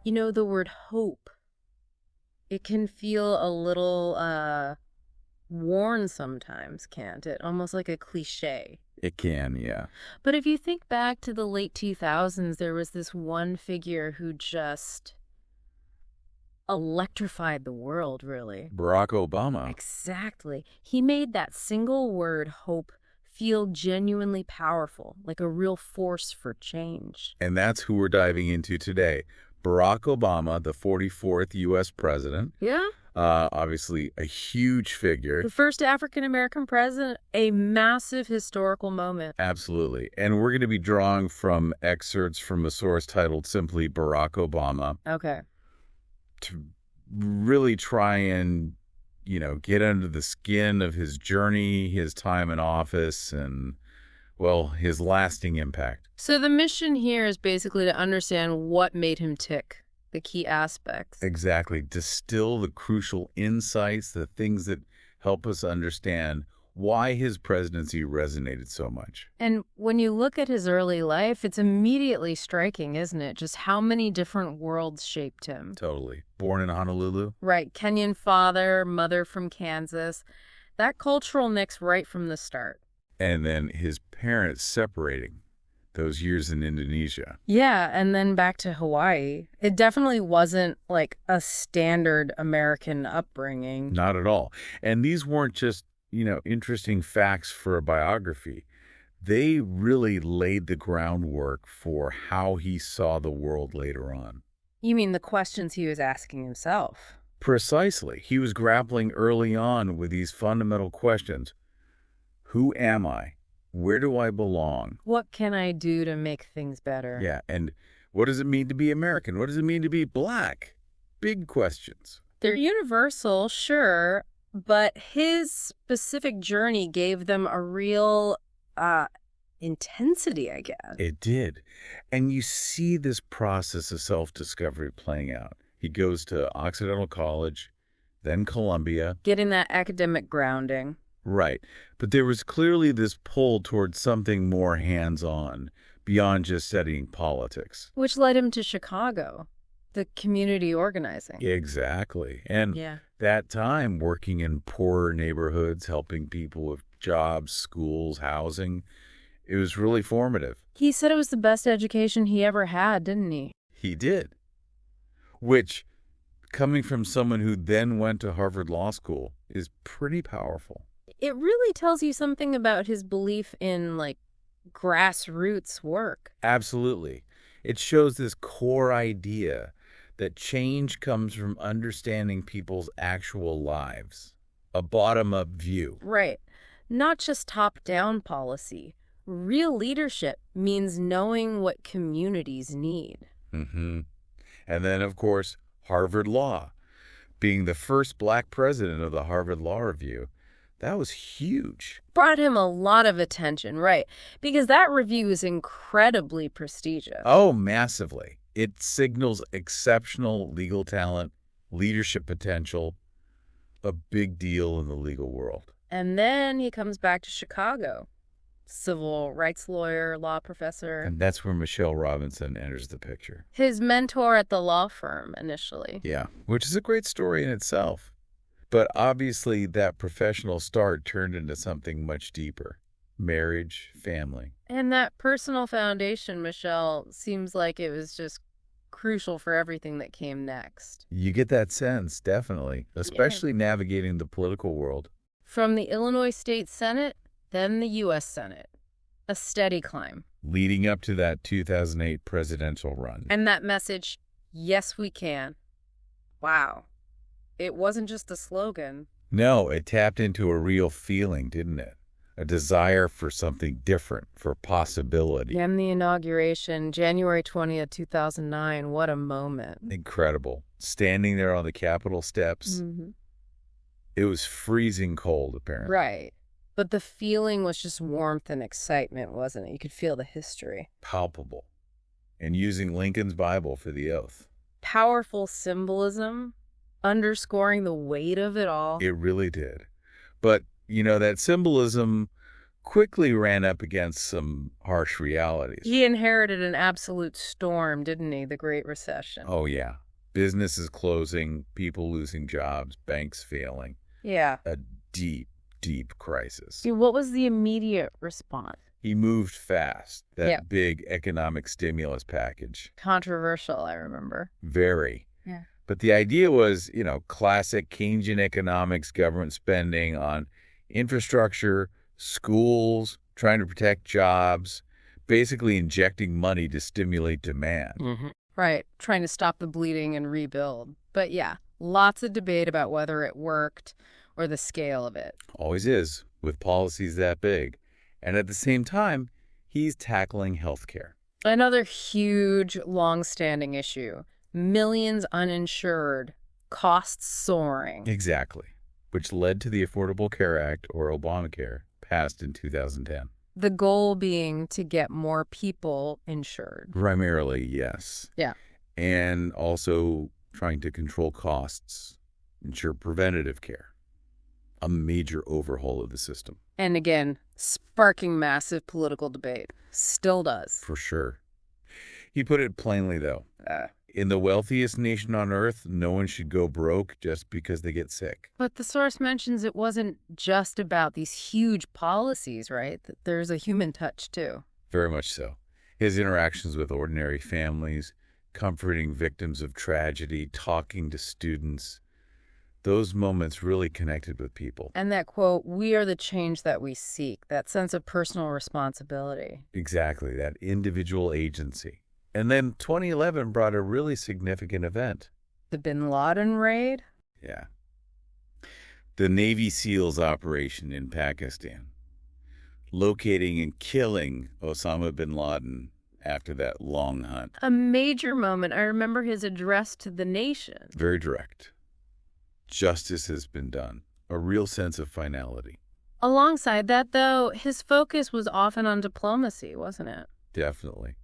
You know, the word hope, it can feel a little worn sometimes, can't it? Almost like a cliche. It can, yeah. But if you think back to the late 2000s, there was this one figure who just electrified the world, really. Barack Obama. Exactly. He made that single word, hope, feel genuinely powerful, like a real force for change. And that's who we're diving into today. Barack Obama, the 44th U.S. president. Yeah? Obviously a huge figure. The first African-American president, a massive historical moment. Absolutely. And we're going to be drawing from excerpts from a source titled simply Barack Obama. Okay. To really try and, get under the skin of his journey, his time in office, and, well, his lasting impact. So the mission here is basically to understand what made him tick, the key aspects. Exactly. Distill the crucial insights, the things that help us understand why his presidency resonated so much. And when you look at his early life, it's immediately striking, isn't it? Just how many different worlds shaped him. Totally. Born in Honolulu. Right. Kenyan father, mother from Kansas. That cultural mix right from the start. And then his parents separating. Those years in Indonesia. Yeah, and then back to Hawaii. It definitely wasn't like a standard American upbringing. Not at all. And these weren't just, interesting facts for a biography. They really laid the groundwork for how he saw the world later on. You mean the questions he was asking himself? Precisely. He was grappling early on with these fundamental questions. Who am I? Where do I belong? What can I do to make things better? Yeah, and what does it mean to be American? What does it mean to be Black? Big questions. They're universal, sure, but his specific journey gave them a real intensity, I guess. It did. And you see this process of self-discovery playing out. He goes to Occidental College, then Columbia. Getting that academic grounding. Right. But there was clearly this pull towards something more hands-on, beyond just studying politics. Which led him to Chicago, the community organizing. Exactly. And that time working in poorer neighborhoods, helping people with jobs, schools, housing, it was really formative. He said it was the best education he ever had, didn't he? He did. Which, coming from someone who then went to Harvard Law School, is pretty powerful. It really tells you something about his belief in, grassroots work. Absolutely. It shows this core idea that change comes from understanding people's actual lives. A bottom-up view. Right. Not just top-down policy. Real leadership means knowing what communities need. Mm-hmm. And then, of course, Harvard Law. Being the first Black president of the Harvard Law Review. That was huge. Brought him a lot of attention, right? Because that review is incredibly prestigious. Oh, massively. It signals exceptional legal talent, leadership potential, a big deal in the legal world. And then he comes back to Chicago. Civil rights lawyer, law professor. And that's where Michelle Robinson enters the picture. His mentor at the law firm, initially. Yeah, which is a great story in itself. But obviously that professional start turned into something much deeper. Marriage, family. And that personal foundation, Michelle, seems like it was just crucial for everything that came next. You get that sense, definitely. Especially navigating the political world. From the Illinois State Senate, then the U.S. Senate. A steady climb. Leading up to that 2008 presidential run. And that message, yes, we can. Wow. It wasn't just a slogan. No, it tapped into a real feeling, didn't it? A desire for something different, for possibility. And the inauguration, January 20th, 2009, what a moment. Incredible. Standing there on the Capitol steps. Mm-hmm. It was freezing cold, apparently. Right. But the feeling was just warmth and excitement, wasn't it? You could feel the history. Palpable. And using Lincoln's Bible for the oath. Powerful symbolism, underscoring the weight of it all. It really did. But, that symbolism quickly ran up against some harsh realities. He inherited an absolute storm, didn't he? The Great Recession. Oh, yeah. Businesses closing, people losing jobs, banks failing. Yeah. A deep, deep crisis. What was the immediate response? He moved fast. That Yeah. big economic stimulus package. Controversial, I remember. Very. Yeah. But the idea was, classic Keynesian economics, government spending on infrastructure, schools, trying to protect jobs, basically injecting money to stimulate demand. Mm-hmm. Right. Trying to stop the bleeding and rebuild. But yeah, lots of debate about whether it worked or the scale of it. Always is, with policies that big. And at the same time, he's tackling healthcare. Another huge, long-standing issue. Millions uninsured, costs soaring. Exactly. Which led to the Affordable Care Act, or Obamacare, passed in 2010. The goal being to get more people insured. Primarily, yes. Yeah. And also trying to control costs, ensure preventative care. A major overhaul of the system. And again, sparking massive political debate. Still does. For sure. He put it plainly, though. In the wealthiest nation on earth, no one should go broke just because they get sick. But the source mentions it wasn't just about these huge policies, right? That there's a human touch, too. Very much so. His interactions with ordinary families, comforting victims of tragedy, talking to students, those moments really connected with people. And that quote, "We are the change that we seek," that sense of personal responsibility. Exactly, that individual agency. And then 2011 brought a really significant event. The bin Laden raid? Yeah. The Navy SEALs operation in Pakistan, locating and killing Osama bin Laden after that long hunt. A major moment. I remember his address to the nation. Very direct. Justice has been done. A real sense of finality. Alongside that, though, his focus was often on diplomacy, wasn't it? Definitely.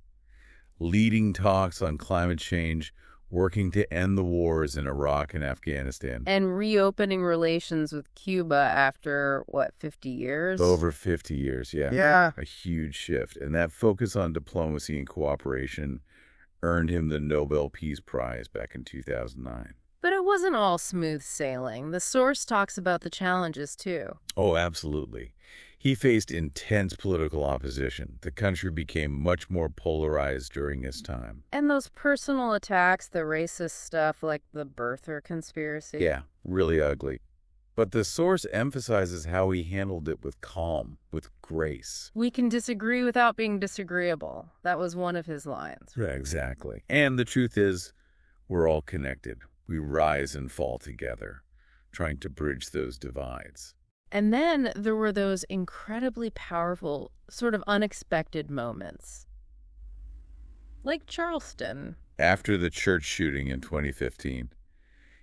Leading talks on climate change, working to end the wars in Iraq and Afghanistan. And reopening relations with Cuba after, 50 years? Over 50 years, yeah. Yeah. A huge shift. And that focus on diplomacy and cooperation earned him the Nobel Peace Prize back in 2009. But it wasn't all smooth sailing. The source talks about the challenges, too. Oh, absolutely. He faced intense political opposition. The country became much more polarized during his time. And those personal attacks, the racist stuff like the birther conspiracy. Yeah, really ugly. But the source emphasizes how he handled it with calm, with grace. We can disagree without being disagreeable. That was one of his lines. Yeah, exactly. And the truth is, we're all connected. We rise and fall together, trying to bridge those divides. And then there were those incredibly powerful, sort of unexpected moments. Like Charleston. After the church shooting in 2015,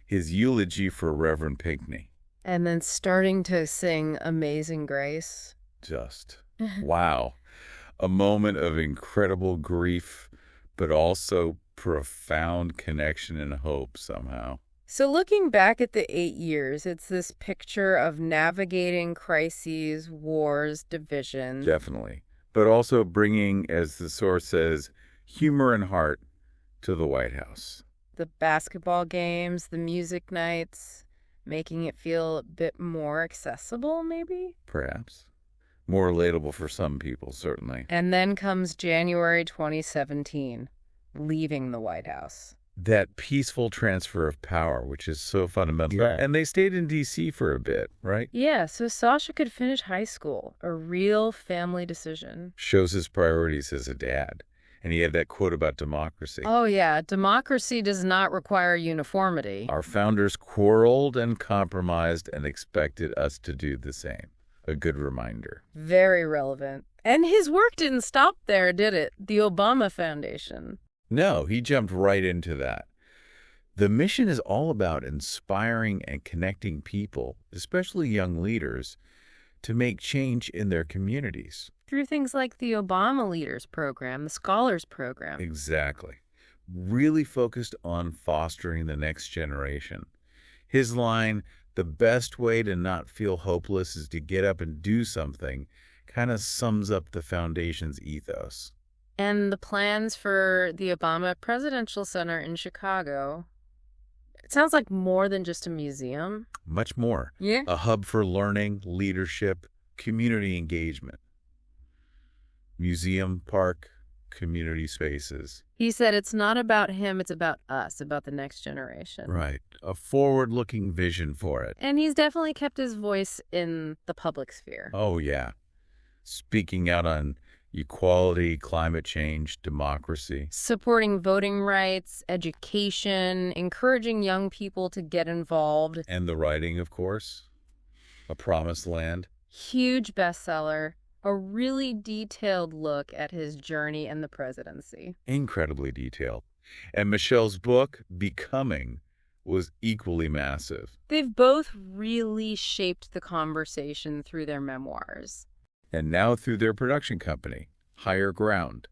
his eulogy for Reverend Pinckney. And then starting to sing Amazing Grace. Just, wow. A moment of incredible grief, but also profound connection and hope somehow. So looking back at the 8 years, it's this picture of navigating crises, wars, division. Definitely. But also bringing, as the source says, humor and heart to the White House. The basketball games, the music nights, making it feel a bit more accessible, maybe? Perhaps. More relatable for some people, certainly. And then comes January 2017, leaving the White House. That peaceful transfer of power, which is so fundamental. Yeah. And they stayed in D.C. for a bit, right? Yeah, so Sasha could finish high school, a real family decision. Shows his priorities as a dad. And he had that quote about democracy. Oh yeah, democracy does not require uniformity. Our founders quarreled and compromised and expected us to do the same. A good reminder. Very relevant. And his work didn't stop there, did it? The Obama Foundation. No, he jumped right into that. The mission is all about inspiring and connecting people, especially young leaders, to make change in their communities. Through things like the Obama Leaders Program, the Scholars Program. Exactly. Really focused on fostering the next generation. His line, "The best way to not feel hopeless is to get up and do something," Kind of sums up the foundation's ethos. And the plans for the Obama Presidential Center in Chicago, it sounds like more than just a museum. Much more. Yeah. A hub for learning, leadership, community engagement. Museum, park, community spaces. He said it's not about him, it's about us, about the next generation. Right. A forward-looking vision for it. And he's definitely kept his voice in the public sphere. Oh, yeah. Speaking out on equality, climate change, democracy. Supporting voting rights, education, encouraging young people to get involved. And the writing, of course. A Promised Land. Huge bestseller. A really detailed look at his journey in the presidency. Incredibly detailed. And Michelle's book, Becoming, was equally massive. They've both really shaped the conversation through their memoirs. And now through their production company, Higher Ground,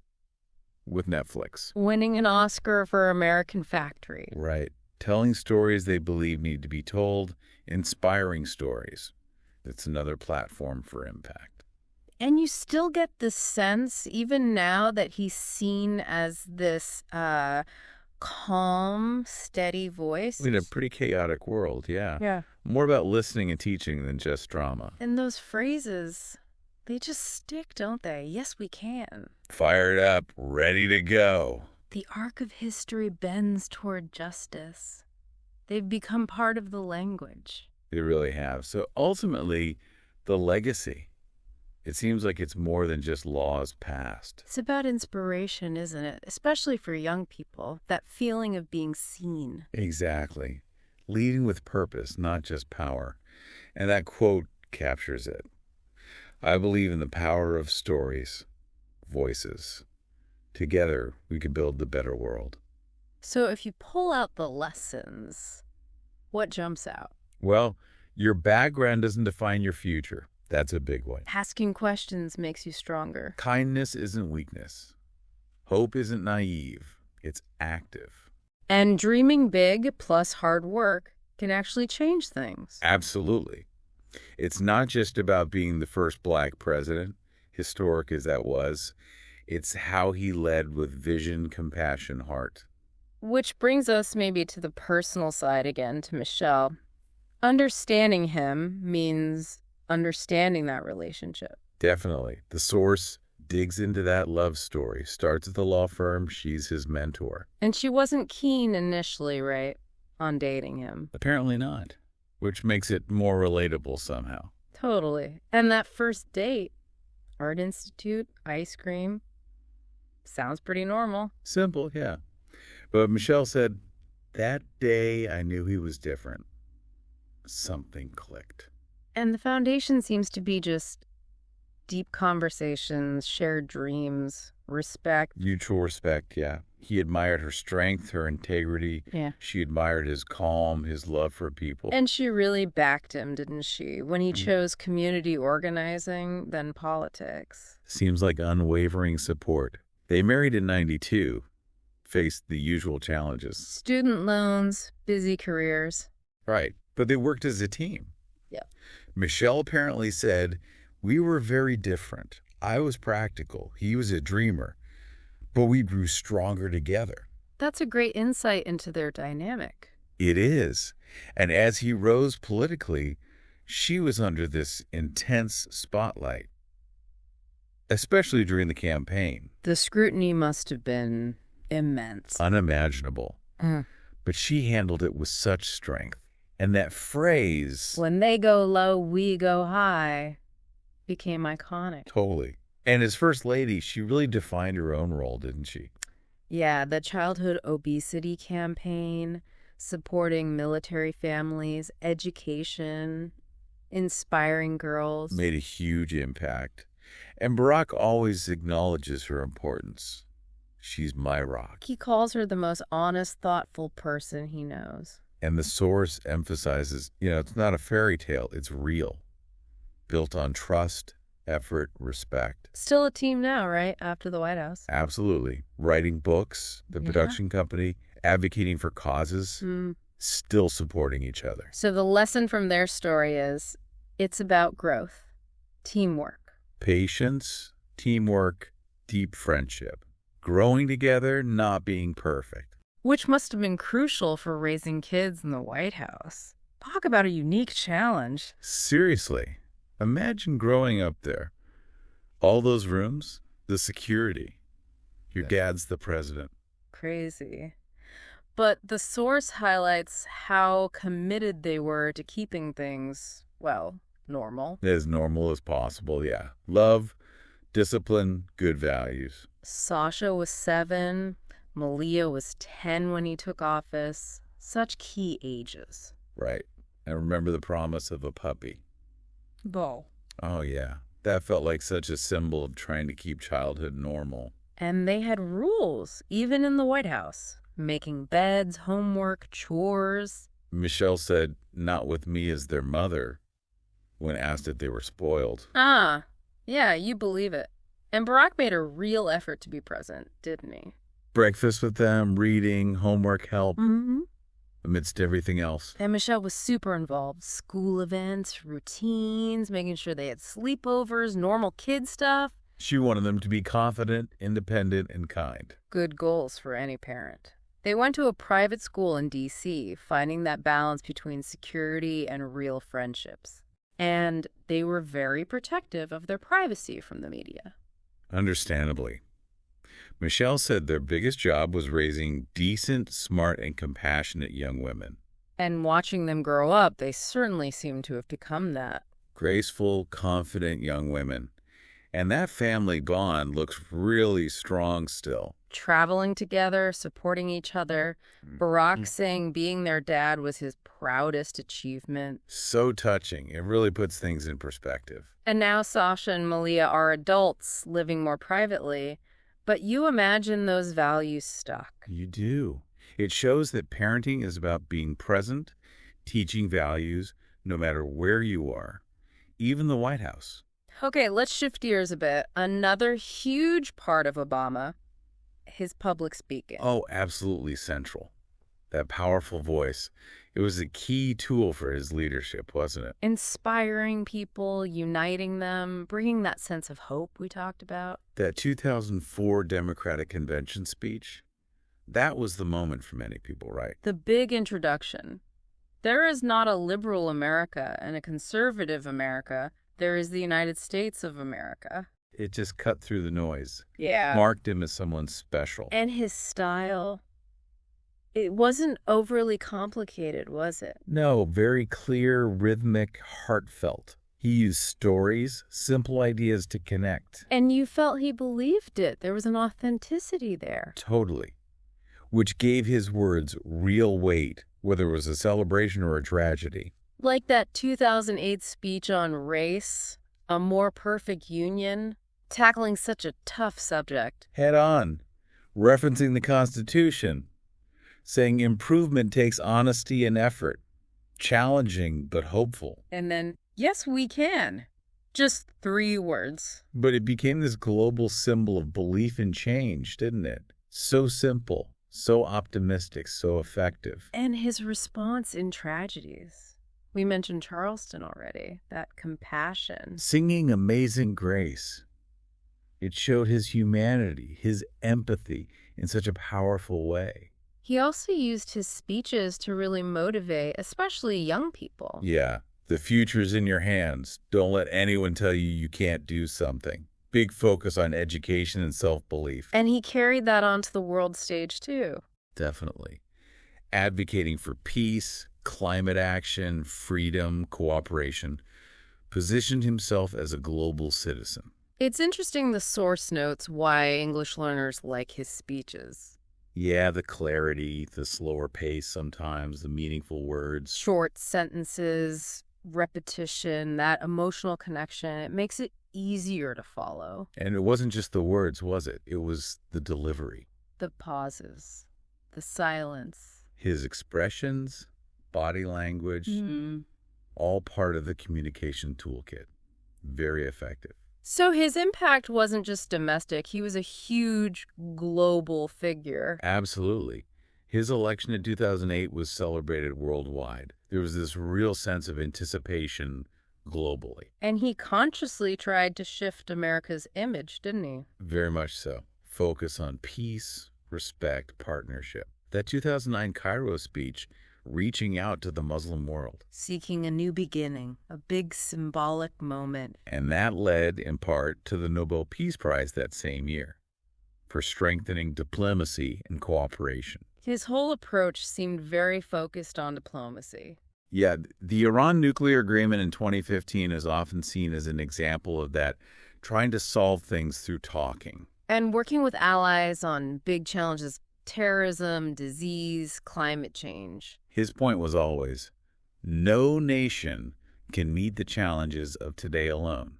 with Netflix. Winning an Oscar for American Factory. Right. Telling stories they believe need to be told, inspiring stories. It's another platform for impact. And you still get the sense, even now, that he's seen as this calm, steady voice. In a pretty chaotic world, yeah. Yeah. More about listening and teaching than just drama. And those phrases, they just stick, don't they? Yes, we can. Fired up, ready to go. The arc of history bends toward justice. They've become part of the language. They really have. So ultimately, the legacy. It seems like it's more than just laws passed. It's about inspiration, isn't it? Especially for young people, that feeling of being seen. Exactly. Leading with purpose, not just power. And that quote captures it. I believe in the power of stories, voices. Together, we can build the better world. So if you pull out the lessons, what jumps out? Well, your background doesn't define your future. That's a big one. Asking questions makes you stronger. Kindness isn't weakness. Hope isn't naive. It's active. And dreaming big plus hard work can actually change things. Absolutely. It's not just about being the first Black president, historic as that was. It's how he led with vision, compassion, heart. Which brings us maybe to the personal side again, to Michelle. Understanding him means understanding that relationship. Definitely. The source digs into that love story, starts at the law firm, she's his mentor. And she wasn't keen initially, right, on dating him. Apparently not, which makes it more relatable somehow. Totally. And that first date, Art Institute, ice cream, sounds pretty normal. Simple, yeah. But Michelle said, that day I knew he was different. Something clicked. And the foundation seems to be just deep conversations, shared dreams, respect. Mutual respect, yeah. He admired her strength, her integrity. Yeah. She admired his calm, his love for people. And she really backed him, didn't she? When he chose community organizing, then politics. Seems like unwavering support. They married in '92, faced the usual challenges. Student loans, busy careers. Right, but they worked as a team. Yeah. Michelle apparently said, we were very different. I was practical. He was a dreamer. But we grew stronger together. That's a great insight into their dynamic. It is. And as he rose politically, she was under this intense spotlight, especially during the campaign. The scrutiny must have been immense. Unimaginable. But she handled it with such strength. And that phrase, when they go low, we go high, became iconic. Totally. And as First Lady, she really defined her own role, didn't she? Yeah, the childhood obesity campaign, supporting military families, education, inspiring girls. Made a huge impact. And Barack always acknowledges her importance. She's my rock. He calls her the most honest, thoughtful person he knows. And the source emphasizes, it's not a fairy tale, it's real. Built on trust, effort, respect. Still a team now, right? After the White House. Absolutely. Writing books, the production company, advocating for causes, still supporting each other. So the lesson from their story is, it's about growth, teamwork, Patience, teamwork, deep friendship. Growing together, not being perfect. Which must have been crucial for raising kids in the White House. Talk about a unique challenge. Seriously, imagine growing up there. All those rooms, the security. Your dad's the president. Crazy. But the source highlights how committed they were to keeping things, well, normal. As normal as possible, yeah. Love, discipline, good values. Sasha was 7, Malia was 10 when he took office. Such key ages. Right. And remember the promise of a puppy. Bo. Oh, yeah. That felt like such a symbol of trying to keep childhood normal. And they had rules, even in the White House. Making beds, homework, chores. Michelle said, not with me as their mother, when asked if they were spoiled. Ah, yeah, you believe it. And Barack made a real effort to be present, didn't he? Breakfast with them, reading, homework help, Mm-hmm. amidst everything else. And Michelle was super involved. School events, routines, making sure they had sleepovers, normal kid stuff. She wanted them to be confident, independent, and kind. Good goals for any parent. They went to a private school in D.C., finding that balance between security and real friendships. And they were very protective of their privacy from the media. Understandably. Michelle said their biggest job was raising decent, smart, and compassionate young women. And watching them grow up, they certainly seem to have become that. Graceful, confident young women. And that family bond looks really strong still. Traveling together, supporting each other. Barack saying being their dad was his proudest achievement. So touching. It really puts things in perspective. And now Sasha and Malia are adults living more privately. But you imagine those values stuck. You do. It shows that parenting is about being present, teaching values, no matter where you are, even the White House. Okay, let's shift gears a bit. Another huge part of Obama, his public speaking. Oh, absolutely central. That powerful voice. It was a key tool for his leadership, wasn't it? Inspiring people, uniting them, bringing that sense of hope we talked about. That 2004 Democratic Convention speech, that was the moment for many people, right? The big introduction. There is not a liberal America and a conservative America. There is the United States of America. It just cut through the noise. Yeah. Marked him as someone special. And his style, it wasn't overly complicated, was it? No, very clear, rhythmic, heartfelt. He used stories, simple ideas to connect. And you felt he believed it. There was an authenticity there. Totally. Which gave his words real weight, whether it was a celebration or a tragedy. Like that 2008 speech on race, A More Perfect Union, tackling such a tough subject. Head on, referencing the Constitution, saying improvement takes honesty and effort, challenging but hopeful. And then, yes, we can. Just 3 words. But it became this global symbol of belief in change, didn't it? So simple, so optimistic, so effective. And his response in tragedies. We mentioned Charleston already, that compassion. Singing Amazing Grace. It showed his humanity, his empathy in such a powerful way. He also used his speeches to really motivate, especially young people. Yeah, the future's in your hands. Don't let anyone tell you you can't do something. Big focus on education and self-belief. And he carried that onto the world stage, too. Definitely. Advocating for peace, climate action, freedom, cooperation, positioned himself as a global citizen. It's interesting the source notes why English learners like his speeches. Yeah, the clarity, the slower pace sometimes, the meaningful words. Short sentences, repetition, that emotional connection, it makes it easier to follow. And it wasn't just the words, was it? It was the delivery. The pauses, the silence. His expressions, body language, all part of the communication toolkit. Very effective. So his impact wasn't just domestic. He was a huge global figure. Absolutely. His election in 2008 was celebrated worldwide. There was this real sense of anticipation globally. And he consciously tried to shift America's image, didn't he? Very much so. Focus on peace, respect, partnership. That 2009 Cairo speech, reaching out to the Muslim world. Seeking a new beginning, a big symbolic moment. And that led, in part, to the Nobel Peace Prize that same year for strengthening diplomacy and cooperation. His whole approach seemed very focused on diplomacy. Yeah, the Iran nuclear agreement in 2015 is often seen as an example of that, trying to solve things through talking. And working with allies on big challenges, terrorism, disease, climate change. His point was always, no nation can meet the challenges of today alone.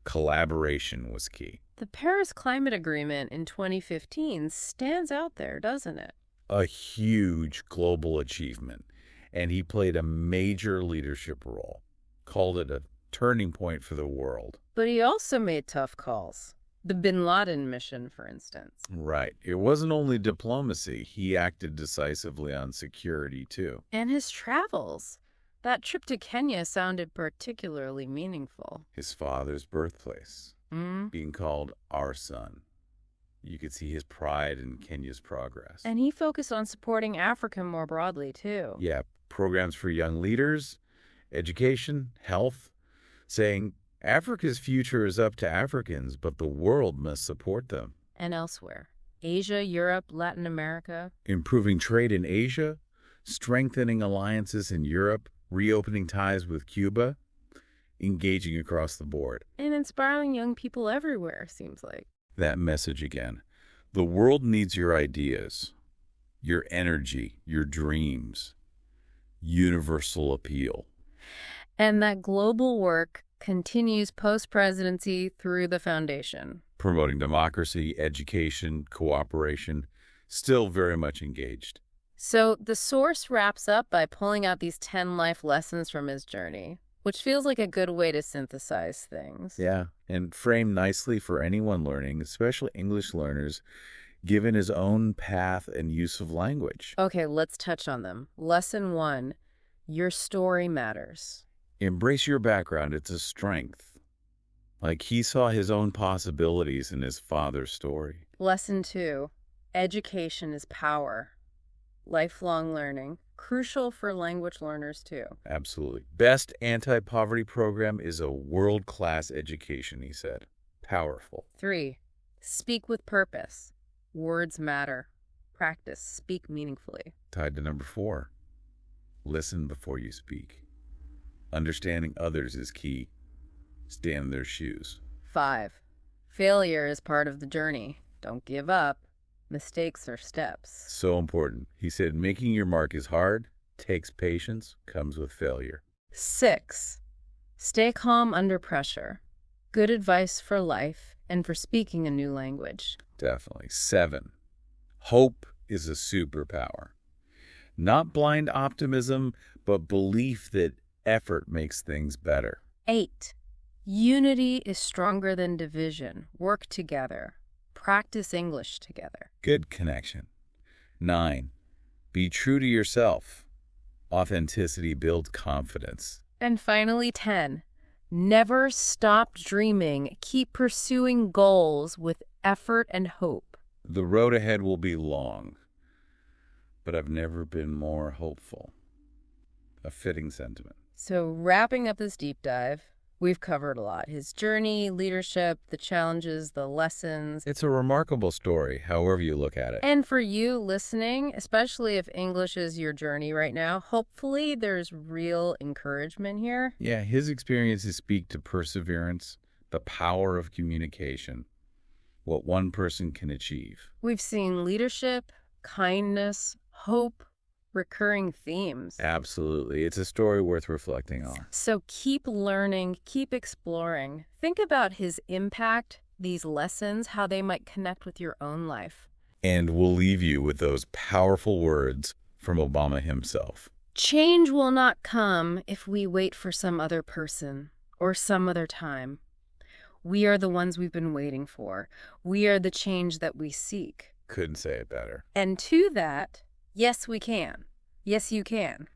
Collaboration was key. The Paris Climate Agreement in 2015 stands out there, doesn't it? A huge global achievement, and he played a major leadership role, called it a turning point for the world. But he also made tough calls. The Bin Laden mission, for instance. Right. It wasn't only diplomacy. He acted decisively on security, too. And his travels. That trip to Kenya sounded particularly meaningful. His father's birthplace, being called our son. You could see his pride in Kenya's progress. And he focused on supporting Africa more broadly, too. Yeah, programs for young leaders, education, health, saying Africa's future is up to Africans, but the world must support them. And elsewhere. Asia, Europe, Latin America. Improving trade in Asia, strengthening alliances in Europe, reopening ties with Cuba, engaging across the board. And inspiring young people everywhere, seems like. That message again. The world needs your ideas, your energy, your dreams. Universal appeal. And that global work continues post-presidency through the foundation. Promoting democracy, education, cooperation, still very much engaged. So the source wraps up by pulling out these 10 life lessons from his journey, which feels like a good way to synthesize things. Yeah, and framed nicely for anyone learning, especially English learners, given his own path and use of language. Okay, let's touch on them. Lesson 1, your story matters. Embrace your background. It's a strength. Like he saw his own possibilities in his father's story. Lesson 2, education is power. Lifelong learning, crucial for language learners too. Absolutely. Best anti-poverty program is a world-class education, he said. Powerful. 3, speak with purpose. Words matter. Practice, speak meaningfully. Tied to number 4, listen before you speak. Understanding others is key. Stand in their shoes. 5, failure is part of the journey. Don't give up. Mistakes are steps. So important. He said, making your mark is hard, takes patience, comes with failure. 6, stay calm under pressure. Good advice for life and for speaking a new language. Definitely. 7, hope is a superpower. Not blind optimism, but belief that effort makes things better. 8, unity is stronger than division. Work together. Practice English together. Good connection. 9, be true to yourself. Authenticity builds confidence. And finally, 10, never stop dreaming. Keep pursuing goals with effort and hope. The road ahead will be long, but I've never been more hopeful. A fitting sentiment. So wrapping up this deep dive, we've covered a lot. His journey, leadership, the challenges, the lessons. It's a remarkable story, however you look at it. And for you listening, especially if English is your journey right now, hopefully there's real encouragement here. Yeah, his experiences speak to perseverance, the power of communication, what one person can achieve. We've seen leadership, kindness, hope, recurring themes. Absolutely. It's a story worth reflecting on. So keep learning, keep exploring. Think about his impact, these lessons, how they might connect with your own life. And we'll leave you with those powerful words from Obama himself. Change will not come if we wait for some other person or some other time. We are the ones we've been waiting for. We are the change that we seek. Couldn't say it better. And to that, yes, we can. Yes, you can.